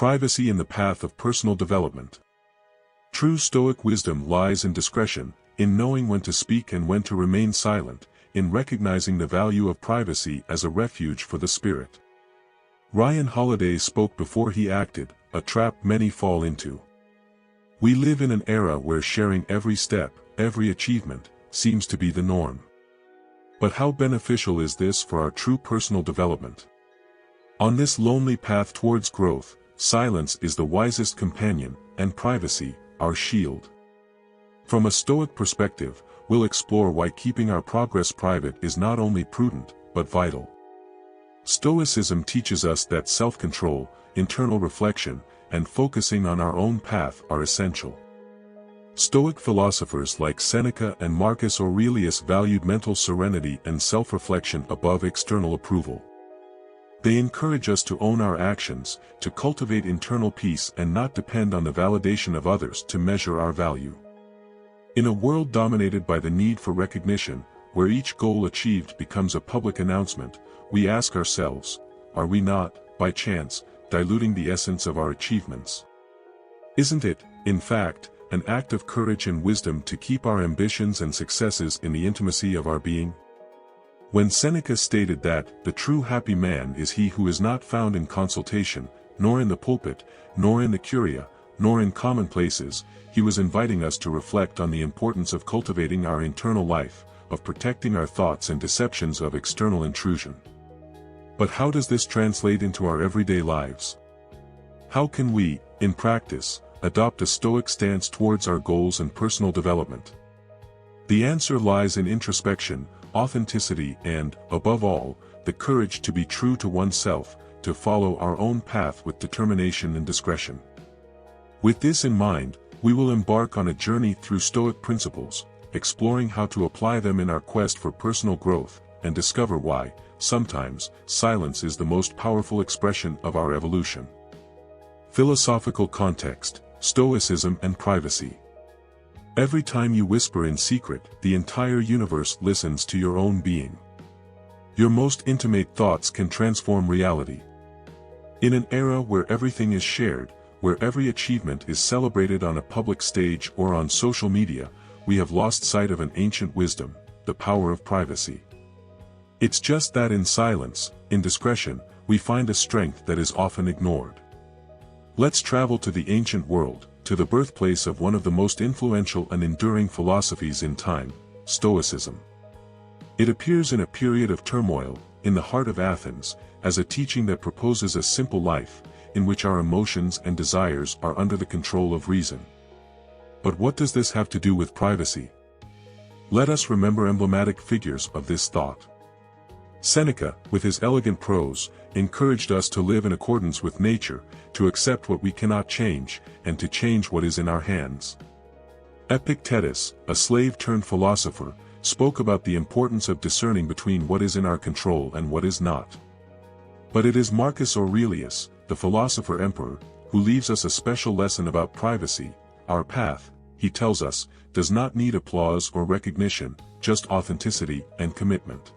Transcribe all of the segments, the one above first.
Privacy in the path of personal development. True Stoic wisdom lies in discretion, in knowing when to speak and when to remain silent, in recognizing the value of privacy as a refuge for the spirit. Ryan Holiday spoke before he acted, a trap many fall into. We live in an era where sharing every step, every achievement, seems to be the norm. But how beneficial is this for our true personal development? On this lonely path towards growth, silence is the wisest companion, and privacy, our shield. From a Stoic perspective, we'll explore why keeping our progress private is not only prudent, but vital. Stoicism teaches us that self-control, internal reflection, and focusing on our own path are essential. Stoic philosophers like Seneca and Marcus Aurelius valued mental serenity and self-reflection above external approval. They encourage us to own our actions, to cultivate internal peace and not depend on the validation of others to measure our value. In a world dominated by the need for recognition, where each goal achieved becomes a public announcement, we ask ourselves, are we not, by chance, diluting the essence of our achievements? Isn't it, in fact, an act of courage and wisdom to keep our ambitions and successes in the intimacy of our being? When Seneca stated that, "The true happy man is he who is not found in consultation, nor in the pulpit, nor in the curia, nor in commonplaces," he was inviting us to reflect on the importance of cultivating our internal life, of protecting our thoughts and deceptions of external intrusion. But how does this translate into our everyday lives? How can we, in practice, adopt a Stoic stance towards our goals and personal development? The answer lies in introspection, authenticity and, above all, the courage to be true to oneself, to follow our own path with determination and discretion. With this in mind, we will embark on a journey through Stoic principles, exploring how to apply them in our quest for personal growth, and discover why, sometimes, silence is the most powerful expression of our evolution. Philosophical context, Stoicism and privacy. Every time you whisper in secret, the entire universe listens to your own being. Your most intimate thoughts can transform reality. In an era where everything is shared, where every achievement is celebrated on a public stage or on social media, we have lost sight of an ancient wisdom, the power of privacy. It's just that in silence, in discretion, we find a strength that is often ignored. Let's travel to the ancient world, to the birthplace of one of the most influential and enduring philosophies in time, Stoicism. It appears in a period of turmoil, in the heart of Athens, as a teaching that proposes a simple life, in which our emotions and desires are under the control of reason. But what does this have to do with privacy? Let us remember emblematic figures of this thought. Seneca, with his elegant prose, encouraged us to live in accordance with nature, to accept what we cannot change, and to change what is in our hands. Epictetus, a slave-turned-philosopher, spoke about the importance of discerning between what is in our control and what is not. But it is Marcus Aurelius, the philosopher-emperor, who leaves us a special lesson about privacy. Our path, he tells us, does not need applause or recognition, just authenticity and commitment.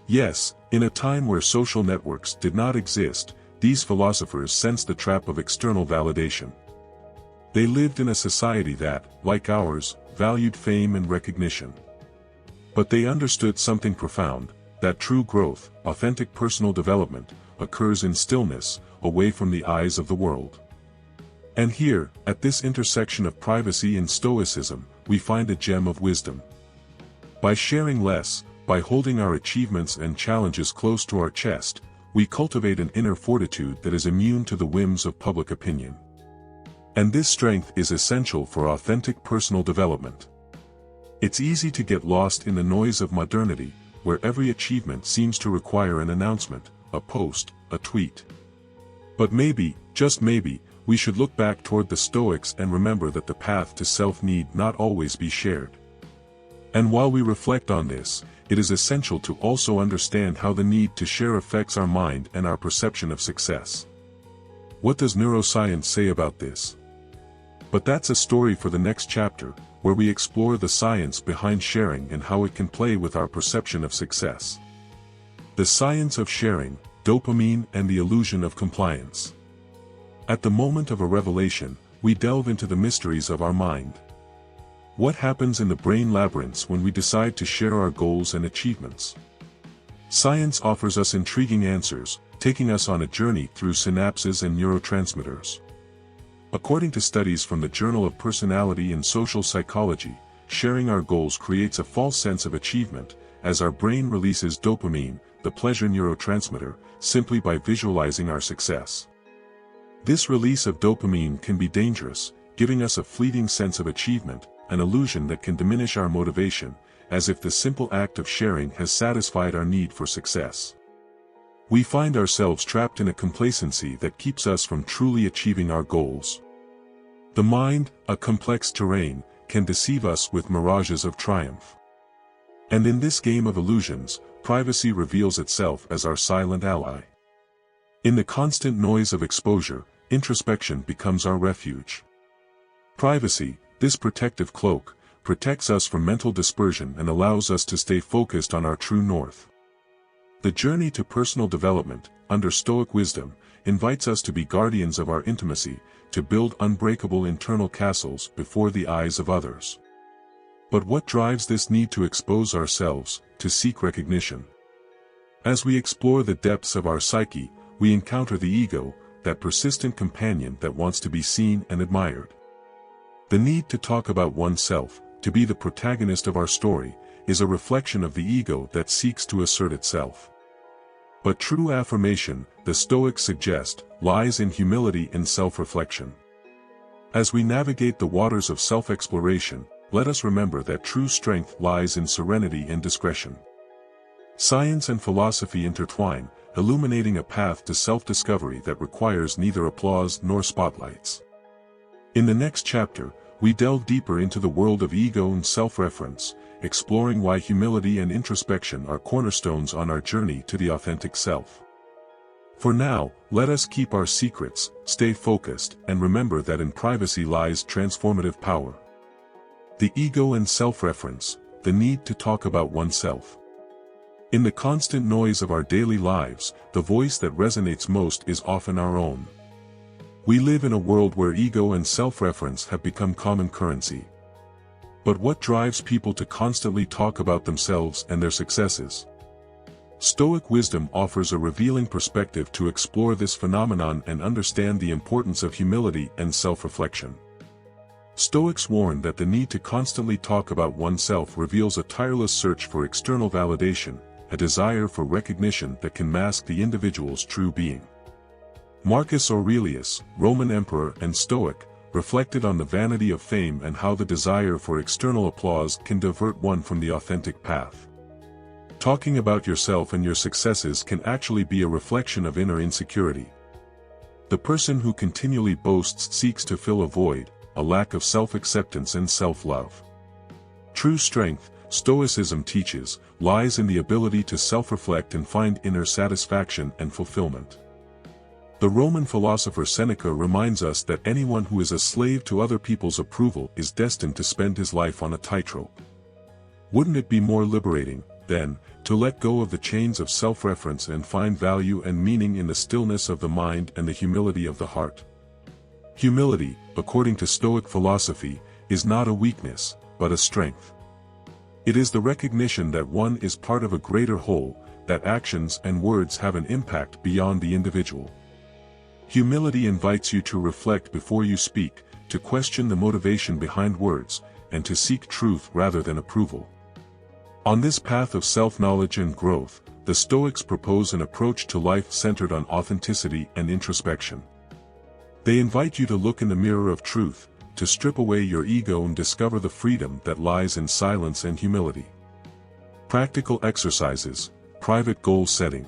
Yes, in a time where social networks did not exist, these philosophers sensed the trap of external validation. They lived in a society that, like ours, valued fame and recognition. But they understood something profound, that true growth, authentic personal development, occurs in stillness, away from the eyes of the world. And here, at this intersection of privacy and Stoicism, we find a gem of wisdom. By sharing less, by holding our achievements and challenges close to our chest, we cultivate an inner fortitude that is immune to the whims of public opinion. And this strength is essential for authentic personal development. It's easy to get lost in the noise of modernity, where every achievement seems to require an announcement, a post, a tweet. But maybe, just maybe, we should look back toward the Stoics and remember that the path to self need not always be shared. And while we reflect on this, it is essential to also understand how the need to share affects our mind and our perception of success. What does neuroscience say about this? But that's a story for the next chapter, where we explore the science behind sharing and how it can play with our perception of success. The science of sharing, dopamine and the illusion of compliance. At the moment of a revelation, we delve into the mysteries of our mind. What happens in the brain labyrinths when we decide to share our goals and achievements? Science offers us intriguing answers, taking us on a journey through synapses and neurotransmitters. According to studies from the Journal of Personality and Social Psychology, sharing our goals creates a false sense of achievement, as our brain releases dopamine, the pleasure neurotransmitter, simply by visualizing our success. This release of dopamine can be dangerous, giving us a fleeting sense of achievement, an illusion that can diminish our motivation, as if the simple act of sharing has satisfied our need for success. We find ourselves trapped in a complacency that keeps us from truly achieving our goals. The mind, a complex terrain, can deceive us with mirages of triumph. And in this game of illusions, privacy reveals itself as our silent ally. In the constant noise of exposure, introspection becomes our refuge. Privacy, this protective cloak, protects us from mental dispersion and allows us to stay focused on our true north. The journey to personal development, under Stoic wisdom, invites us to be guardians of our intimacy, to build unbreakable internal castles before the eyes of others. But what drives this need to expose ourselves, to seek recognition? As we explore the depths of our psyche, we encounter the ego, that persistent companion that wants to be seen and admired. The need to talk about oneself, to be the protagonist of our story, is a reflection of the ego that seeks to assert itself. But true affirmation, the Stoics suggest, lies in humility and self-reflection. As we navigate the waters of self-exploration, let us remember that true strength lies in serenity and discretion. Science and philosophy intertwine, illuminating a path to self-discovery that requires neither applause nor spotlights. In the next chapter, we delve deeper into the world of ego and self-reference, exploring why humility and introspection are cornerstones on our journey to the authentic self. For now, let us keep our secrets, stay focused, and remember that in privacy lies transformative power. The ego and self-reference, the need to talk about oneself. In the constant noise of our daily lives, the voice that resonates most is often our own. We live in a world where ego and self-reference have become common currency. But what drives people to constantly talk about themselves and their successes? Stoic wisdom offers a revealing perspective to explore this phenomenon and understand the importance of humility and self-reflection. Stoics warn that the need to constantly talk about oneself reveals a tireless search for external validation, a desire for recognition that can mask the individual's true being. Marcus Aurelius, Roman emperor and Stoic, reflected on the vanity of fame and how the desire for external applause can divert one from the authentic path. Talking about yourself and your successes can actually be a reflection of inner insecurity. The person who continually boasts seeks to fill a void, a lack of self-acceptance and self-love. True strength, Stoicism teaches, lies in the ability to self-reflect and find inner satisfaction and fulfillment. The Roman philosopher Seneca reminds us that anyone who is a slave to other people's approval is destined to spend his life on a tightrope. Wouldn't it be more liberating, then, to let go of the chains of self-reference and find value and meaning in the stillness of the mind and the humility of the heart? Humility, according to Stoic philosophy, is not a weakness, but a strength. It is the recognition that one is part of a greater whole, that actions and words have an impact beyond the individual. Humility invites you to reflect before you speak, to question the motivation behind words, and to seek truth rather than approval. On this path of self-knowledge and growth, the Stoics propose an approach to life centered on authenticity and introspection. They invite you to look in the mirror of truth, to strip away your ego and discover the freedom that lies in silence and humility. Practical exercises, private goal setting.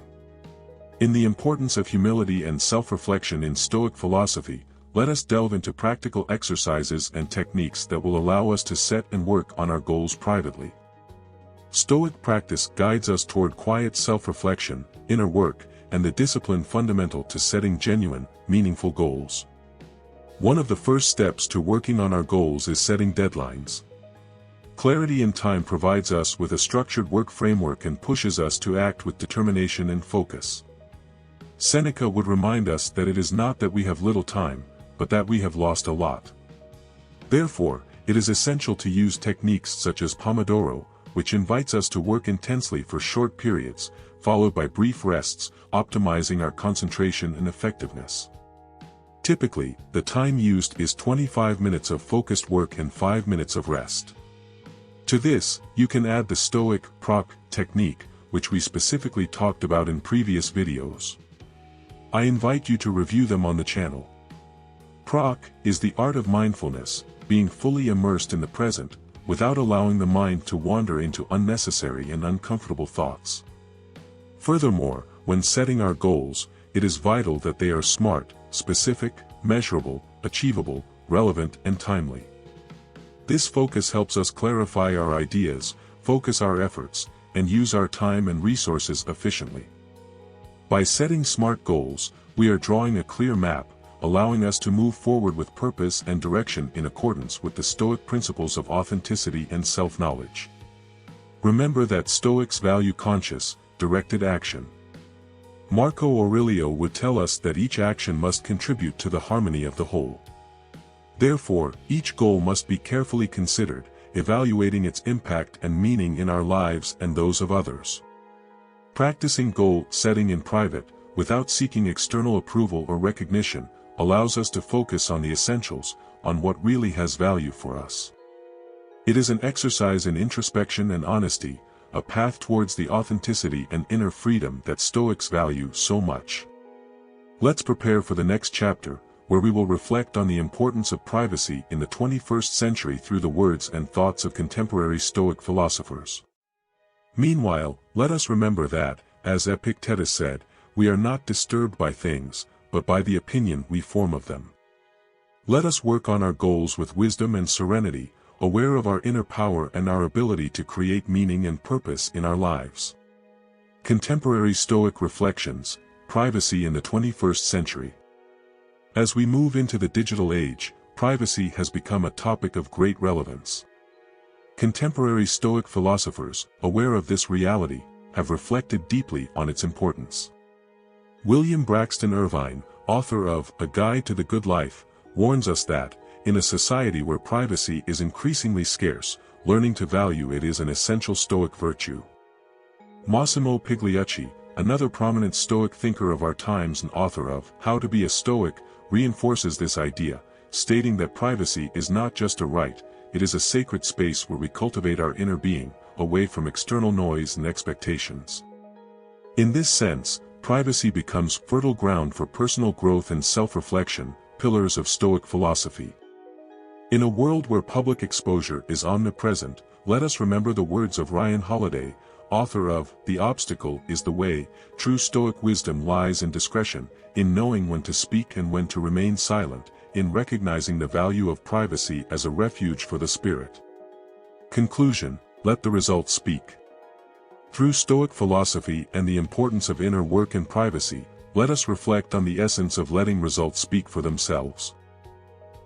In the importance of humility and self-reflection in Stoic philosophy, let us delve into practical exercises and techniques that will allow us to set and work on our goals privately. Stoic practice guides us toward quiet self-reflection, inner work, and the discipline fundamental to setting genuine, meaningful goals. One of the first steps to working on our goals is setting deadlines. Clarity in time provides us with a structured work framework and pushes us to act with determination and focus. Seneca would remind us that it is not that we have little time, but that we have lost a lot. Therefore, it is essential to use techniques such as Pomodoro, which invites us to work intensely for short periods, followed by brief rests, optimizing our concentration and effectiveness. Typically, the time used is 25 minutes of focused work and 5 minutes of rest. To this, you can add the Stoic PROC technique, which we specifically talked about in previous videos. I invite you to review them on the channel. PROC is the art of mindfulness, being fully immersed in the present, without allowing the mind to wander into unnecessary and uncomfortable thoughts. Furthermore, when setting our goals, it is vital that they are smart, specific, measurable, achievable, relevant, and timely. This focus helps us clarify our ideas, focus our efforts, and use our time and resources efficiently. By setting smart goals, we are drawing a clear map, allowing us to move forward with purpose and direction in accordance with the Stoic principles of authenticity and self-knowledge. Remember that Stoics value conscious, directed action. Marco Aurelio would tell us that each action must contribute to the harmony of the whole. Therefore, each goal must be carefully considered, evaluating its impact and meaning in our lives and those of others. Practicing goal setting in private, without seeking external approval or recognition, allows us to focus on the essentials, on what really has value for us. It is an exercise in introspection and honesty, a path towards the authenticity and inner freedom that Stoics value so much. Let's prepare for the next chapter, where we will reflect on the importance of privacy in the 21st century through the words and thoughts of contemporary Stoic philosophers. Meanwhile, let us remember that, as Epictetus said, we are not disturbed by things, but by the opinion we form of them. Let us work on our goals with wisdom and serenity, aware of our inner power and our ability to create meaning and purpose in our lives. Contemporary Stoic reflections, privacy in the 21st century. As we move into the digital age, privacy has become a topic of great relevance. Contemporary Stoic philosophers, aware of this reality, have reflected deeply on its importance. William Braxton Irvine, author of A Guide to the Good Life, warns us that, in a society where privacy is increasingly scarce, learning to value it is an essential Stoic virtue. Massimo Pigliucci, another prominent Stoic thinker of our times and author of How to Be a Stoic, reinforces this idea, stating that privacy is not just a right, it is a sacred space where we cultivate our inner being, away from external noise and expectations. In this sense, privacy becomes fertile ground for personal growth and self-reflection, pillars of Stoic philosophy. In a world where public exposure is omnipresent, let us remember the words of Ryan Holiday, author of The Obstacle is the Way. True Stoic wisdom lies in discretion, in knowing when to speak and when to remain silent, in recognizing the value of privacy as a refuge for the spirit. Conclusion: let the results speak. Through Stoic philosophy and the importance of inner work and privacy, let us reflect on the essence of letting results speak for themselves.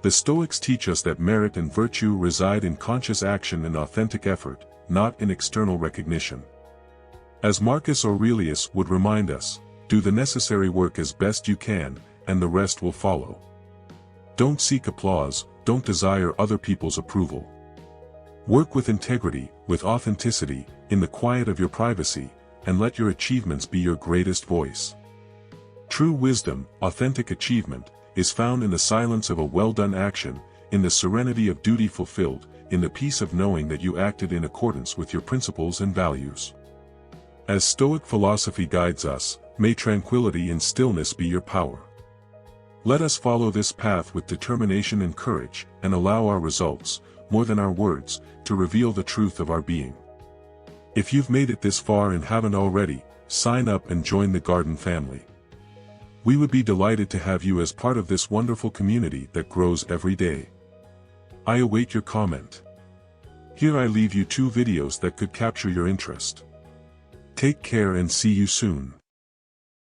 The Stoics teach us that merit and virtue reside in conscious action and authentic effort, not in external recognition. As Marcus Aurelius would remind us, do the necessary work as best you can, and the rest will follow. Don't seek applause, don't desire other people's approval. Work with integrity, with authenticity, in the quiet of your privacy, and let your achievements be your greatest voice. True wisdom, authentic achievement, is found in the silence of a well-done action, in the serenity of duty fulfilled, in the peace of knowing that you acted in accordance with your principles and values. As Stoic philosophy guides us, may tranquility and stillness be your power. Let us follow this path with determination and courage, and allow our results, more than our words, to reveal the truth of our being. If you've made it this far and haven't already, sign up and join the Garden family. We would be delighted to have you as part of this wonderful community that grows every day. I await your comment. Here I leave you 2 videos that could capture your interest. Take care and see you soon.